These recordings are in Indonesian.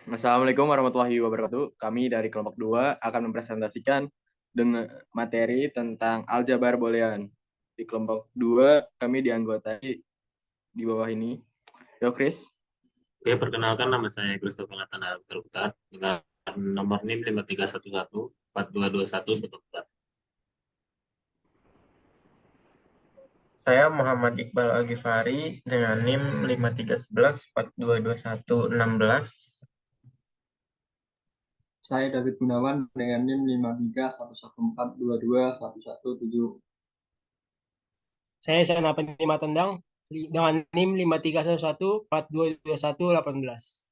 Assalamualaikum warahmatullahi wabarakatuh. Kami dari kelompok 2 akan mempresentasikan dengan materi tentang aljabar boolean. Di kelompok 2 kami dianggotai di bawah ini. Yo, Chris. Oke, perkenalkan nama saya Christopher Nathan Terbuka dengan nomor NIM 5311 422114. Saya Muhammad Iqbal Al-Ghifari dengan NIM 5311 422116. Saya David Gunawan dengan NIM 5311422117. Saya Sanapa Nima Tondang dengan NIM 5311422118.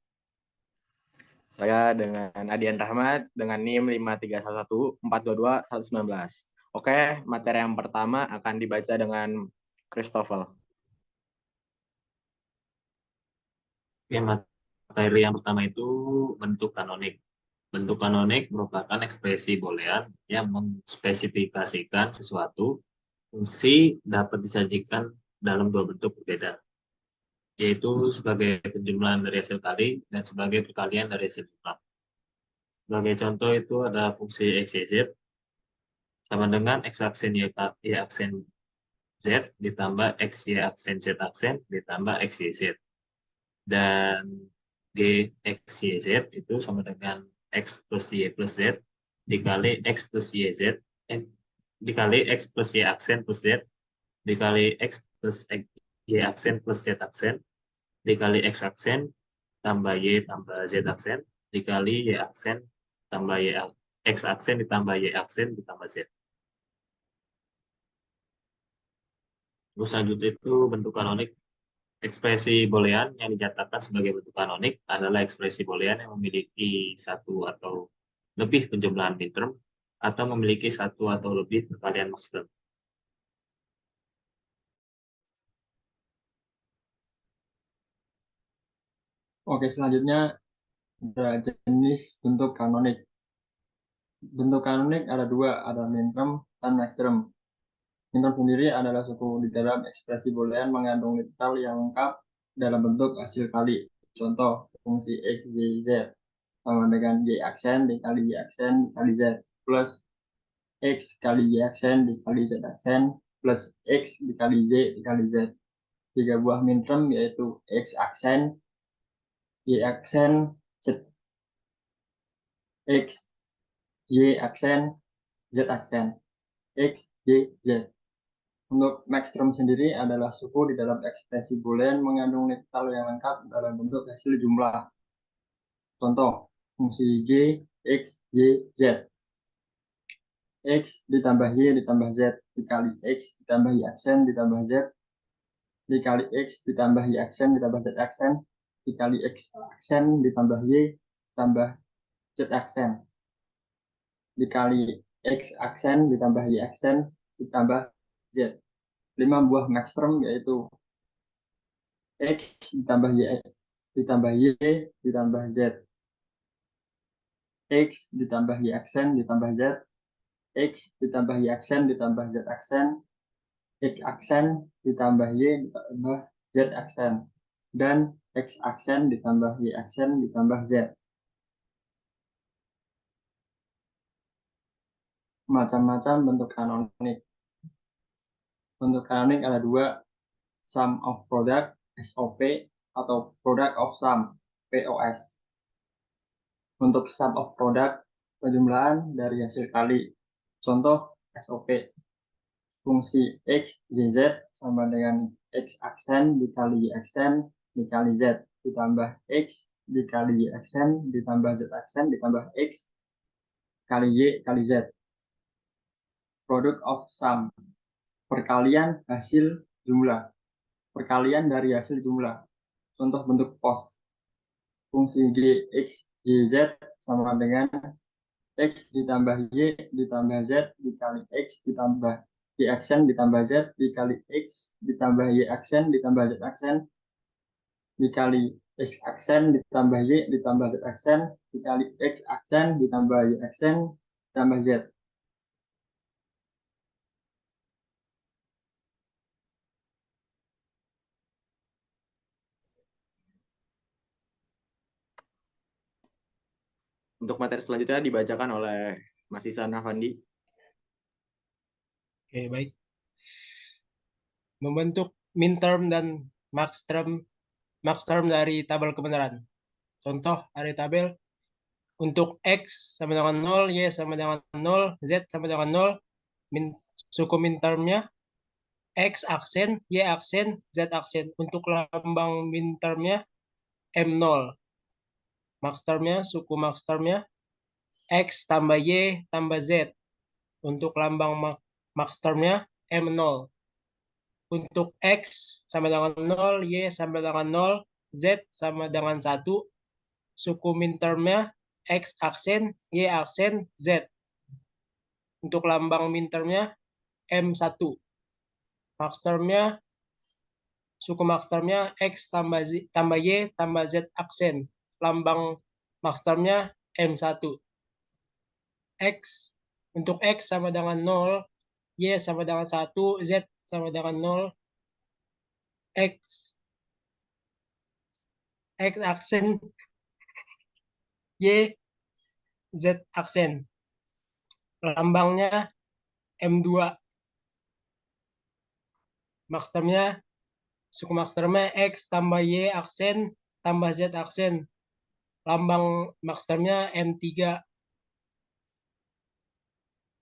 Saya dengan Adian Rahmat dengan NIM 531142219. Oke, materi yang pertama akan dibaca dengan Christopher. Oke, materi yang pertama itu bentuk kanonik. Bentuk kanonik merupakan ekspresi boolean yang menspesifikasikan sesuatu fungsi dapat disajikan dalam dua bentuk berbeda, yaitu sebagai penjumlahan dari hasil kali dan sebagai perkalian dari hasil jumlah. Sebagai contoh itu ada fungsi x, y, z sama dengan x aksen y aksen z ditambah x, y aksen z aksen ditambah x, y, z. Dan g x, y, z itu sama dengan x plus y plus z dikali x plus y, z dikali x plus y aksen plus z dikali x plus y aksen plus z aksen dikali x aksen tambah y tambah z aksen dikali y aksen tambah x aksen ditambah y aksen ditambah z. Terus selanjutnya itu bentuk kanonik. Ekspresi boolean yang dinyatakan sebagai bentuk kanonik adalah ekspresi boolean yang memiliki satu atau lebih penjumlahan minterm atau memiliki satu atau lebih perkalian maxterm. Oke, selanjutnya ada jenis bentuk kanonik. Bentuk kanonik ada dua, ada minterm dan maxterm. Minterm sendiri adalah suku di dalam ekspresi boolean mengandung literal yang lengkap dalam bentuk hasil kali. Contoh, fungsi x, y, z sama dengan y aksen dikali y aksen dikali z plus x kali y aksen dikali z aksen plus x dikali y dikali z. Tiga buah minterm yaitu x aksen, y aksen, z x, y aksen, z aksen, x, y, z. Untuk maxterm sendiri adalah suku di dalam ekspresi boolean mengandung literal yang lengkap dalam bentuk hasil jumlah. Contoh, fungsi g, x, y, z. X ditambah y ditambah z dikali x ditambah y aksen ditambah z dikali x ditambah y aksen ditambah z aksen dikali x aksen ditambah y ditambah z aksen dikali x aksen ditambah y aksen ditambah z. 5 buah maxterm yaitu x ditambah y ditambah y ditambah z, x ditambah y aksen ditambah z, x ditambah y aksen ditambah z aksen, x aksen ditambah y ditambah z aksen, dan x aksen ditambah y aksen ditambah z. Macam-macam bentuk kanonik. Bentuk kanonik ada dua, sum of product SOP atau product of sum POS. Untuk sum of product, penjumlahan dari hasil kali. Contoh SOP, fungsi x, y, z sama dengan x aksen dikali y aksen dikali z ditambah x dikali y aksen ditambah z aksen ditambah x kali y kali z. Product of sum, perkalian hasil jumlah, perkalian dari hasil jumlah. Contoh bentuk pos, fungsi g, x, y, z sama dengan x ditambah y ditambah z dikali x ditambah y aksen ditambah z dikali x ditambah y aksen ditambah z aksen dikali x aksen ditambah y ditambah z aksen dikali x aksen ditambah y aksen ditambah z. Untuk materi selanjutnya dibacakan oleh Mas Isan Afandi. Oke, baik. Membentuk minterm dan maxterm dari tabel kebenaran. Contoh dari tabel untuk X sama dengan 0, Y sama dengan 0, Z sama dengan 0, suku mintermnya X aksen, Y aksen, Z aksen. Untuk lambang mintermnya M0. Suku maxtermnya X tambah Y tambah Z. Untuk lambang maxtermnya M0. Untuk X sama dengan 0, Y sama dengan 0, Z sama dengan 1. Suku mintermnya X aksen, Y aksen, Z. Untuk lambang mintermnya M1. Suku maxtermnya X tambah Y tambah Z aksen. Lambang maxtermnya M1. Untuk X sama dengan 0, Y sama dengan 1, Z sama dengan 0, X aksen, Y, Z aksen. Lambangnya M2. Suku maxtermnya X tambah Y aksen tambah Z aksen. Lambang maxtermnya M3.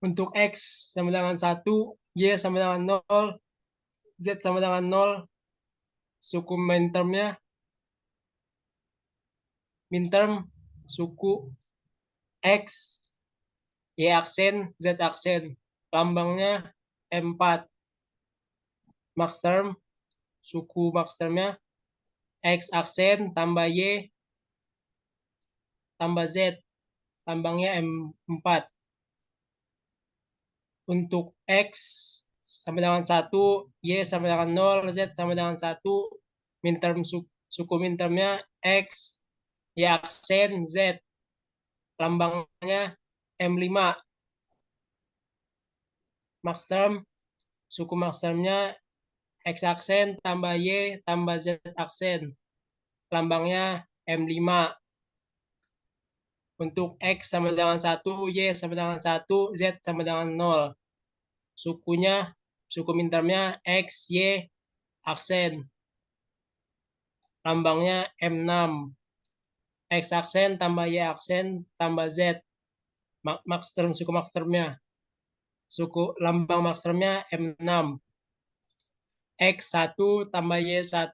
Untuk X sama dengan 1, Y sama dengan 0, Z sama dengan 0. Suku minterm suku X, Y aksen, Z aksen. Lambangnya M4. Suku maxtermnya X aksen tambah Y tambah Z. Lambangnya M4. Untuk X sama dengan 1, Y sama dengan 0, Z sama dengan 1. Suku mintermnya X, Y aksen, Z. Lambangnya M5. Suku maxtermnya X aksen tambah Y tambah Z aksen. Lambangnya M5. Untuk X sama dengan 1, Y sama dengan 1, Z sama dengan 0. Suku mintermnya X, Y aksen. Lambangnya M6. X aksen tambah Y aksen tambah Z. Suku maxtermnya. Lambang maxtermnya M6. X1 tambah Y1.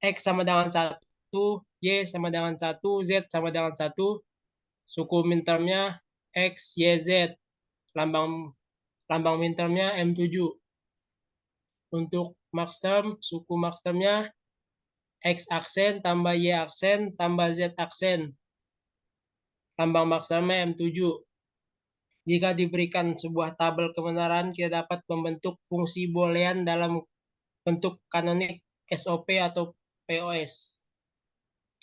X sama dengan 1, Y sama dengan 1, Z sama dengan 1. Suku mintermnya X, Y, Z. Lambang mintermnya M7. Untuk suku maxtermnya X aksen tambah Y aksen tambah Z aksen. Lambang maxtermnya M7. Jika diberikan sebuah tabel kebenaran, kita dapat membentuk fungsi boolean dalam bentuk kanonik SOP atau POS.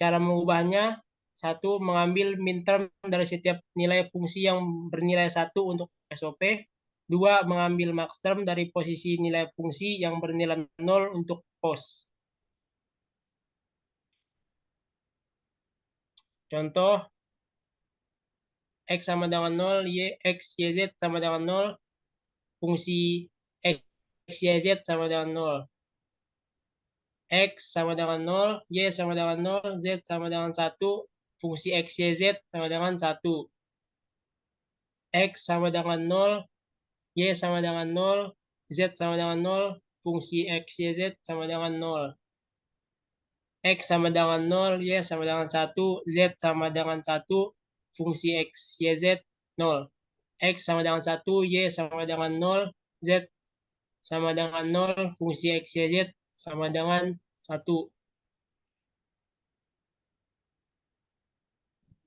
Cara mengubahnya: 1. Mengambil minterm dari setiap nilai fungsi yang bernilai 1 untuk SOP. 2. Mengambil maxterm dari posisi nilai fungsi yang bernilai 0 untuk POS. Contoh, X sama dengan 0, X, Y, Z sama dengan 0, fungsi X, Y, Z sama dengan 0. X sama dengan 0, Y sama dengan 0, Z sama dengan 1, fungsi X, Y, Z sama dengan 1. X sama dengan 0, Y sama dengan 0, Z sama dengan 0, fungsi X, Y, Z sama dengan 0. X sama dengan 0, Y sama dengan 1, Z sama dengan 1, fungsi X, Y, Z 0. X sama dengan 1, Y sama dengan 0, Z sama dengan 0, fungsi X, Y, Z sama dengan 1.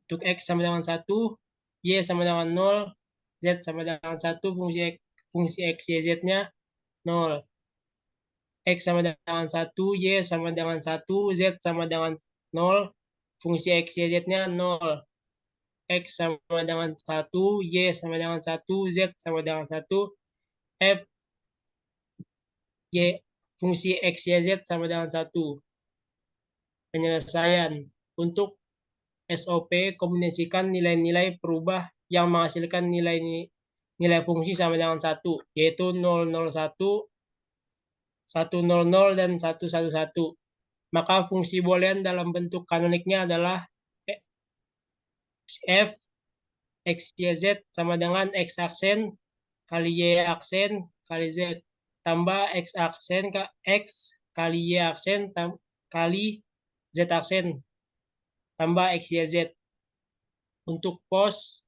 Untuk X sama dengan 1, Y sama dengan 0, Z sama dengan 1, fungsi X, Y, Z-nya 0. X sama dengan 1, Y sama dengan 1, Z sama dengan 0, fungsi X, Y, Z-nya 0. X sama dengan 1, Y sama dengan 1, Z sama dengan 1, F, Y, fungsi X, Y, Z sama dengan 1. Penyelesaian. Untuk SOP kombinasikan nilai-nilai perubah yang menghasilkan nilai fungsi sama dengan 1, yaitu 001, 100, dan 111. Maka fungsi boolean dalam bentuk kanoniknya adalah f x, y, z sama dengan x aksen kali y aksen kali z tambah x aksen x kali y aksen kali z aksen tambah x, y, z. Untuk pos,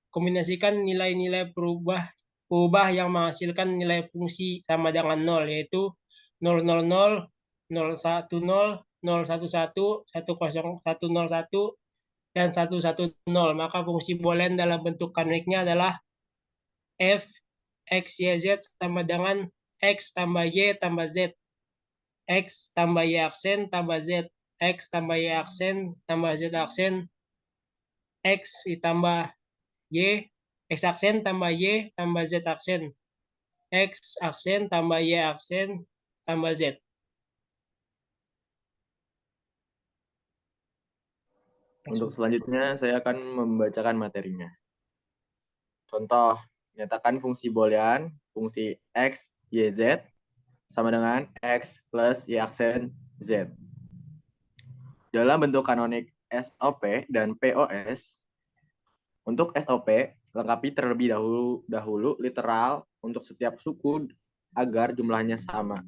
kombinasikan nilai-nilai perubah yang menghasilkan nilai fungsi sama dengan 0, yaitu 000, 010, 011, 101, dan 110. Maka fungsi boolean dalam bentuk kanoniknya adalah f x, y, z sama dengan x tambah y tambah z, x tambah y aksen tambah z, x tambah y aksen tambah z aksen, x ditambah y, x aksen tambah y tambah z aksen, x aksen tambah y aksen tambah z. Untuk selanjutnya, saya akan membacakan materinya. Contoh, nyatakan fungsi boolean, fungsi x, y, z, sama dengan x plus y aksen z. Dalam bentuk kanonik SOP dan POS, untuk SOP, lengkapi terlebih dahulu literal untuk setiap suku agar jumlahnya sama.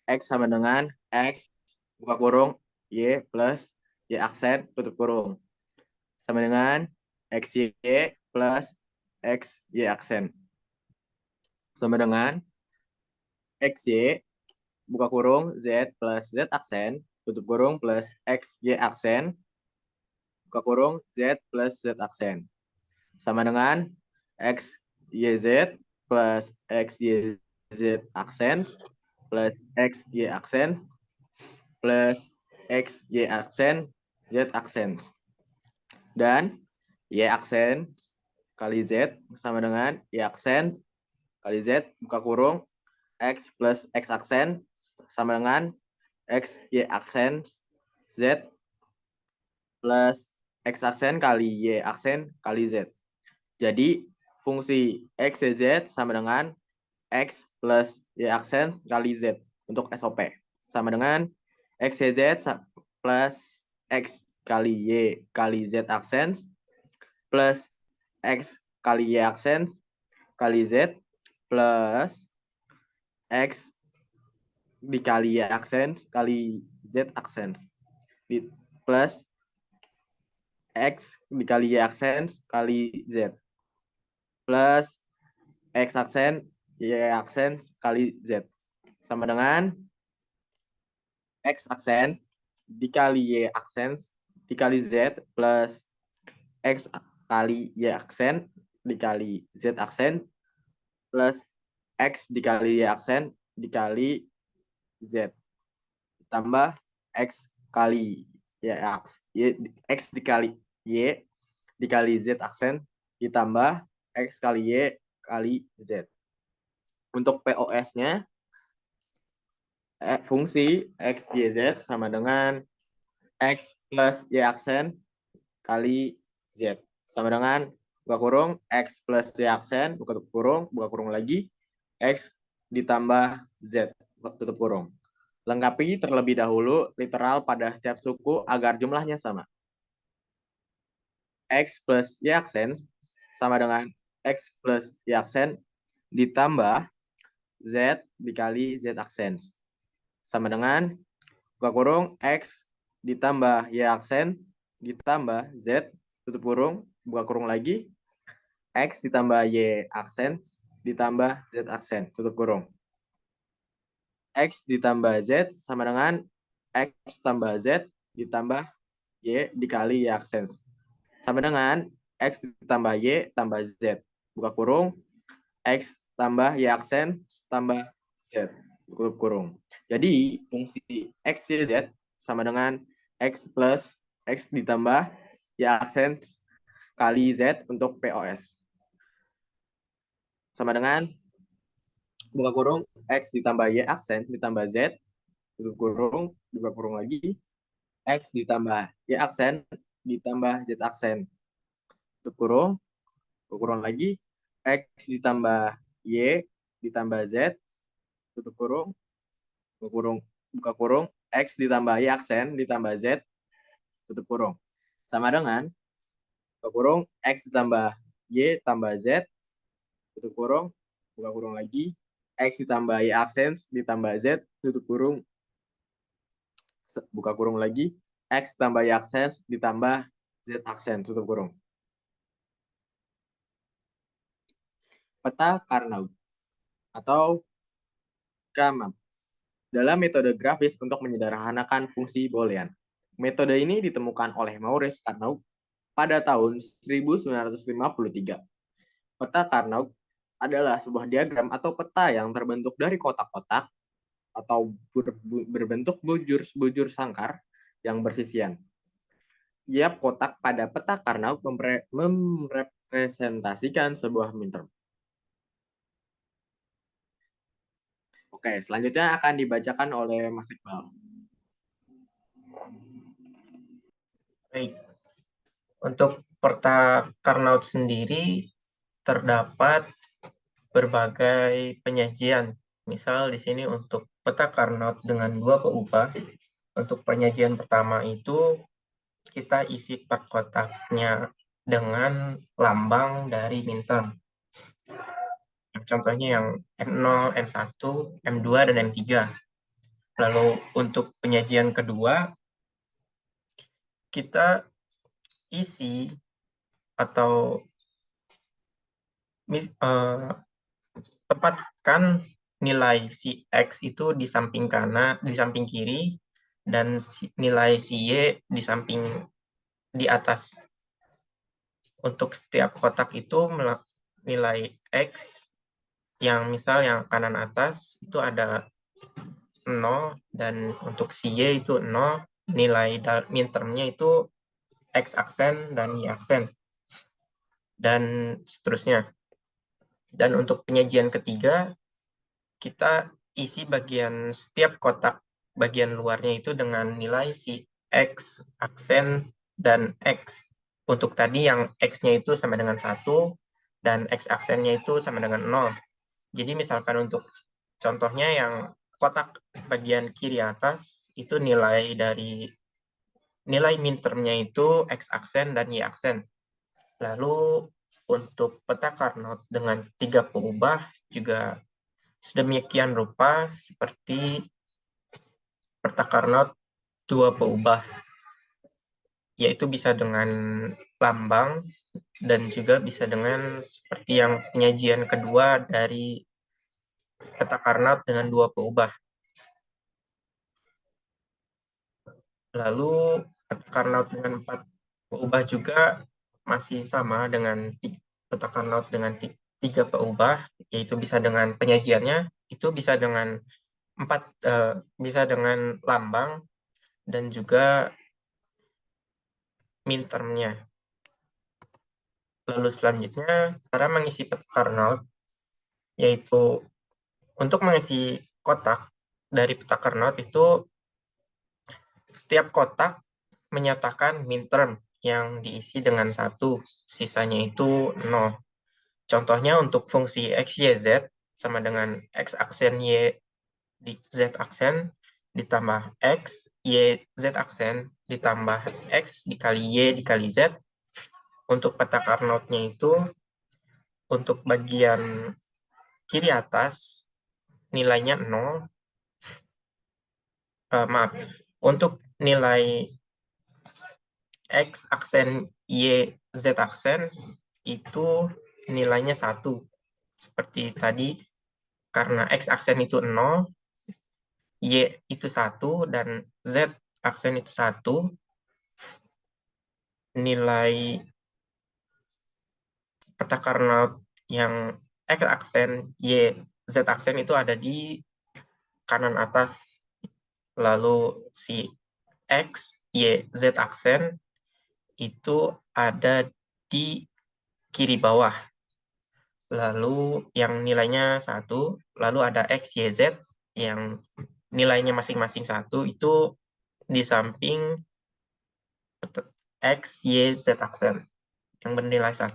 X sama dengan X, buka kurung, Y plus Y aksen, tutup kurung. Sama dengan XY plus XY aksen. Sama dengan XY, buka kurung, Z plus Z aksen, tutup kurung, plus XY aksen, buka kurung, Z plus Z aksen. Sama dengan XYZ plus XYZ aksen, plus XY aksen, plus XY aksen, Z aksen. Dan Y aksen kali Z sama dengan Y aksen kali Z, buka kurung, X plus X aksen sama dengan X Y aksen Z plus X aksen kali Y aksen kali Z. Jadi fungsi X, Y, Z sama dengan X plus Y aksen kali Z untuk SOP. Sama dengan X, Y, Z plus X kali Y kali Z aksen plus X kali Y aksen kali Z plus X dikali Y aksen kali Z aksen plus X dikali Y aksen kali Z plus X aksen Y aksen kali Z sama dengan X aksen dikali Y aksen dikali Z plus X kali Y aksen dikali Z aksen plus X dikali Y aksen dikali Z tambah X kali Y X dikali Y dikali Z aksen ditambah X kali Y kali Z. Untuk POS-nya, fungsi X, Y, Z sama dengan X plus Y aksen kali Z. Sama dengan buka kurung, X plus Y aksen, buka kurung lagi, X ditambah Z, tutup kurung. Lengkapi terlebih dahulu literal pada setiap suku agar jumlahnya sama. X plus Y aksen sama dengan X plus Y aksen ditambah Z dikali Z aksen. Sama dengan buka kurung X ditambah Y aksen ditambah Z, tutup kurung, buka kurung lagi, X ditambah Y aksen ditambah Z aksen, tutup kurung. X ditambah Z sama dengan X tambah Z ditambah Y dikali Y aksen. Sama dengan X ditambah Y tambah Z. Buka kurung, X tambah Y aksen tambah Z. Tutup kurung. Jadi fungsi X, Y, Z sama dengan X plus X ditambah Y aksen kali Z untuk POS. Sama dengan buka kurung X ditambah Y aksen ditambah Z, tutup kurung, buka kurung lagi, X ditambah Y aksen ditambah Z aksen. Tutup kurung lagi, X ditambah Y ditambah Z, tutup kurung, buka kurung, X ditambah Y aksen ditambah Z, tutup kurung. Sama dengan, buka kurung, X ditambah Y tambah Z, tutup kurung, buka kurung lagi, X ditambah Y aksen ditambah Z, tutup kurung, buka kurung lagi, X tambah Y aksen ditambah Z aksen, tutup kurung. Peta Carnot atau KMAP dalam metode grafis untuk menyederhanakan fungsi Boolean. Metode ini ditemukan oleh Maurice Carnot pada tahun 1953. Peta Carnot adalah sebuah diagram atau peta yang terbentuk dari kotak-kotak atau berbentuk bujur sangkar yang bersisian. Tiap kotak pada peta Carnot merepresentasikan sebuah minterm. Oke, selanjutnya akan dibacakan oleh Mas Iqbal. Baik. Untuk peta Carnot sendiri terdapat berbagai penyajian. Misal di sini untuk peta Carnot dengan 2 peubah. Untuk penyajian pertama itu kita isi per kotaknya dengan lambang dari minterm. Contohnya yang M0, M1, M2, dan M3. Lalu untuk penyajian kedua, kita isi atau tempatkan nilai si X itu di samping kanan, di samping kiri, dan nilai si Y di atas. Untuk setiap kotak itu nilai X yang misal yang kanan atas itu ada 0, dan untuk si Y itu 0, nilai mintermnya itu X aksen dan Y aksen, dan seterusnya. Dan untuk penyajian ketiga, kita isi setiap kotak bagian luarnya itu dengan nilai si X aksen dan X. Untuk tadi yang X-nya itu sama dengan 1 dan X aksennya itu sama dengan 0. Jadi misalkan untuk contohnya yang kotak bagian kiri atas itu nilai mintermnya itu X aksen dan Y aksen. Lalu untuk peta Carnot dengan 3 peubah juga sedemikian rupa seperti peta Carnot 2 peubah, yaitu bisa dengan lambang dan juga bisa dengan seperti yang penyajian kedua dari peta Carnot dengan 2 peubah. Lalu peta Carnot dengan 4 peubah juga masih sama dengan peta Carnot dengan 3 peubah, yaitu bisa dengan penyajiannya itu bisa dengan bisa dengan lambang dan juga mintermnya. Lalu selanjutnya cara mengisi peta Carnot, yaitu untuk mengisi kotak dari peta Carnot itu setiap kotak menyatakan minterm yang diisi dengan 1, sisanya itu 0. Contohnya untuk fungsi X, Y, Z sama dengan X aksen Y di Z aksen ditambah X, Y, Z aksen ditambah X dikali Y dikali Z. Untuk peta Carnotnya itu untuk bagian kiri atas nilainya 0. Untuk nilai X aksen Y Z aksen itu nilainya 1. Seperti tadi, karena X aksen itu 0, Y itu 1, dan Z aksen itu 1, nilai peta Carnot yang X aksen Y Z aksen itu ada di kanan atas. Lalu si X, Y, Z aksen itu ada di kiri bawah. Lalu yang nilainya 1, lalu ada X, Y, Z yang nilainya masing-masing 1 itu di samping X, Y, Z aksen yang bernilai 1.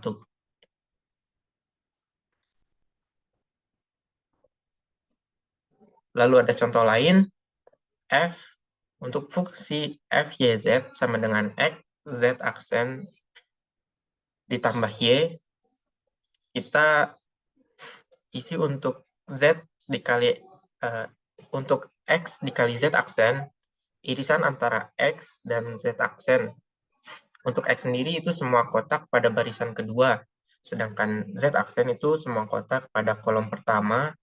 Lalu ada contoh lain, F untuk fungsi F, Y, Z sama dengan X, Z aksen ditambah Y, kita isi untuk Z dikali untuk X dikali Z aksen, irisan antara X dan Z aksen. Untuk X sendiri itu semua kotak pada barisan kedua, sedangkan Z aksen itu semua kotak pada kolom pertama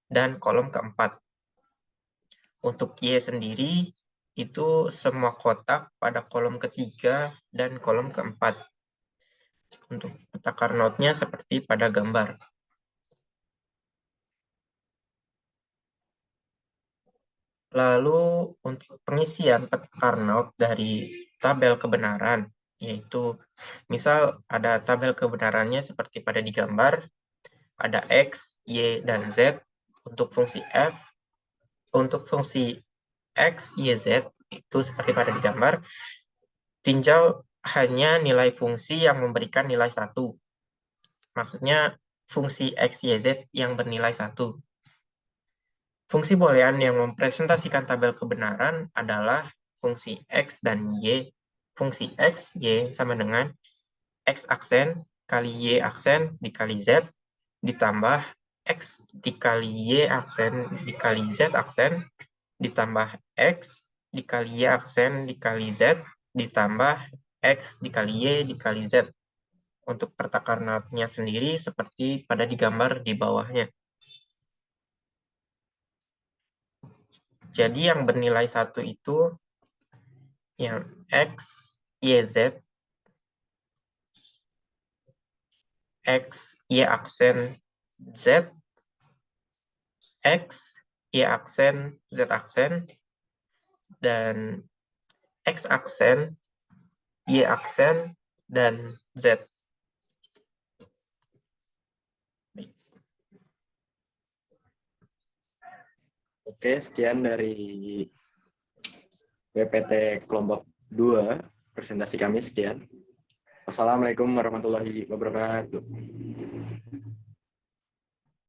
dan kolom keempat. Untuk Y sendiri itu semua kotak pada kolom ketiga dan kolom keempat. Untuk peta Carnot-nya seperti pada gambar. Lalu untuk pengisian peta Carnot dari tabel kebenaran, yaitu misal ada tabel kebenarannya seperti pada di gambar, ada X, Y, dan Z. Untuk fungsi F, untuk fungsi X, Y, Z, itu seperti pada di gambar, tinjau hanya nilai fungsi yang memberikan nilai 1. Maksudnya fungsi X, Y, Z yang bernilai 1. Fungsi boolean yang mempresentasikan tabel kebenaran adalah fungsi X dan Y. Fungsi X, Y sama dengan X aksen kali Y aksen dikali Z ditambah X dikali Y aksen dikali Z aksen ditambah X dikali Y aksen dikali Z ditambah X dikali Y dikali Z. Untuk peta Carnot-nya sendiri seperti pada digambar di bawahnya. Jadi yang bernilai 1 itu yang X, Y, Z, X, Y aksen Z, X, Y aksen Z aksen, dan X aksen, Y aksen, dan Z. Oke, sekian dari PPT kelompok 2. Presentasi kami sekian. Wassalamualaikum warahmatullahi wabarakatuh.